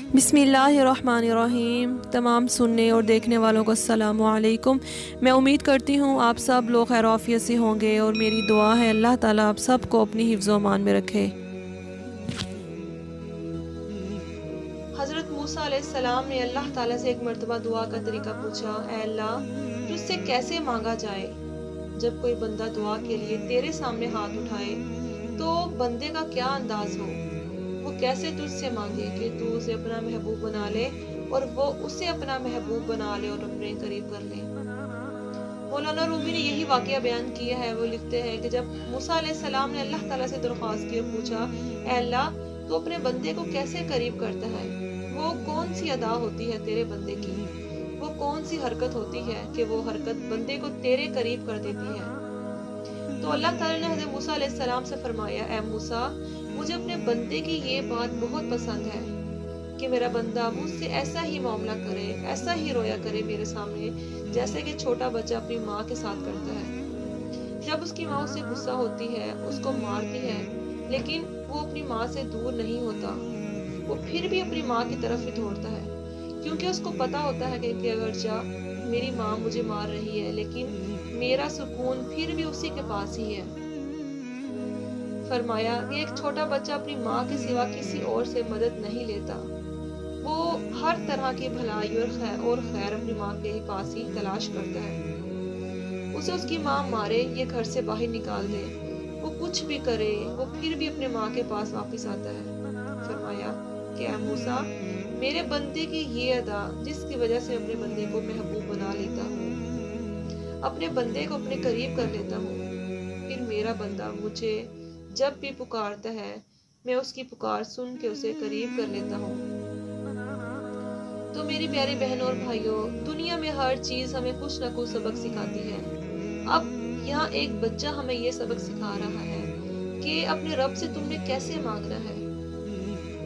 बिस्मिल्लाहिर्रहमानिर्रहीम। तमाम सुनने और देखने वालों को अस्सलामु अलैकुम। मैं उम्मीद करती हूँ आप सब लोग खैर आफियत से होंगे और मेरी दुआ है अल्लाह ताला आप सबको अपनी हिफ्ज़ व अमान में रखे। हज़रत मूसा अलैहिस्सलाम ने अल्लाह ताला से एक मर्तबा दुआ का तरीका पूछा, ऐ अल्लाह तुझसे कैसे मांगा जाए। जब कोई बंदा दुआ के लिए तेरे सामने हाथ उठाए तो बंदे का क्या अंदाज हो, वो कैसे तुझसे मांगे कि तू उसे अपना महबूब बना ले और वो उसे अपना महबूब बना ले और अपने करीब कर ले। मौलाना रूमी ने यही वाकया बयान किया है। वो लिखते हैं कि जब मूसा अलैहिस्सलाम ने अल्लाह ताला से दरख्वास्त की और पूछा, ऐ अल्लाह तू अपने बंदे को कैसे करीब करता है, वो कौन सी अदा होती है तेरे बंदे की, वो कौन सी हरकत होती है कि वो हरकत बंदे को तेरे करीब कर देती है। तो अल्लाह ताला ने हज़रत मूसा अलैहिस्सलाम से फरमाया, ऐ मूसा मुझे अपने बंदे की ये बात बहुत पसंद है कि मेरा बंदा मुझसे ऐसा ही मामला करे, ऐसा ही रोया करे मेरे सामने जैसे कि छोटा बच्चा अपनी माँ के साथ करता है। जब उसकी माँ उससे गुस्सा होती है, उसको मारती है, लेकिन वो अपनी माँ से दूर नहीं होता, वो फिर भी अपनी माँ की तरफ ही दौड़ता है, क्योंकि उसको पता होता है कि अगरचा मेरी माँ मुझे मार रही है लेकिन मेरा सुकून फिर भी उसी के पास ही है। फरमाया कि एक छोटा बच्चा अपनी माँ के सिवा किसी और से मदद नहीं लेता, वो हर तरह की भलाई और खैर अपनी माँ के पास ही तलाश करता है। उसे उसकी माँ मारे, ये घर से बाहर निकाल दे, वो कुछ भी करे, वो फिर भी अपने माँ के पास वापस आता है। फरमाया कि ऐ मूसा मेरे बंदे की ये अदा जिसकी वजह से अपने बंदे को महबूब बना लेता हूँ, अपने बंदे को अपने करीब कर लेता हूँ, फिर मेरा बंदा मुझे जब भी पुकारता है मैं उसकी पुकार सुन के उसे करीब कर लेता हूँ। तो मेरी प्यारी बहनों और भाइयों, दुनिया में हर चीज हमें कुछ न कुछ सबक सिखाती है। अब यहाँ एक बच्चा हमें ये सबक सिखा रहा है कि अपने रब से तुमने कैसे मांगना है,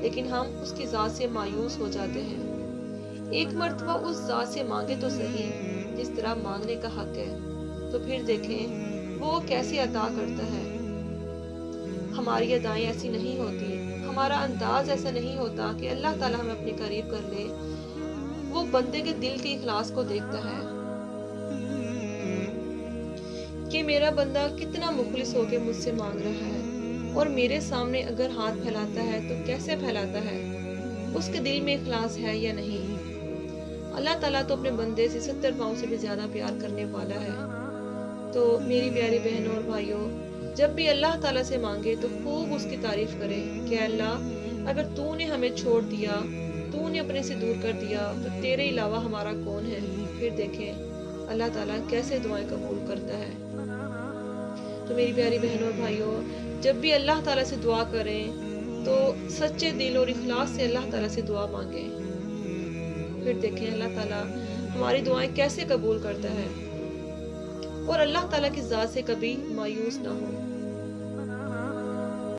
लेकिन हम उसकी जात से मायूस हो जाते हैं। एक मर्तबा उस जात से मांगे तो सही जिस तरह मांगने का हक है, तो फिर देखें वो कैसे अता करता है। हमारी अदाएं ऐसी नहीं होती, हमारा अंदाज ऐसा नहीं होता कि अल्लाह ताला हमें अपने करीब कर ले। वो बंदे के दिल के इखलास को देखता है कि मेरा बंदा कितना मुखलिस होकर मुझसे मांग रहा है और मेरे सामने अगर हाथ फैलाता है तो कैसे फैलाता है, उसके दिल में इखलास है या नहीं। अल्लाह ताला तो अपने बंदे से 70 पाँव से भी ज्यादा प्यार करने वाला है। तो मेरी प्यारी बहनों और भाइयों, जब भी अल्लाह ताला से मांगे तो खूब उसकी तारीफ करें कि अल्लाह अगर तूने हमें छोड़ दिया, तूने अपने से दूर कर दिया, तो तेरे अलावा हमारा कौन है। फिर देखें अल्लाह ताला कैसे दुआएं कबूल करता है। तो मेरी प्यारी बहनों और भाइयों, जब भी अल्लाह ताला से दुआ करें तो सच्चे दिल और इखलास से अल्लाह ताला से दुआ मांगें। फिर देखें अल्लाह ताला हमारी दुआएं कैसे कबूल करता है और अल्लाह ताला की ज़ात से कभी मायूस ना हो।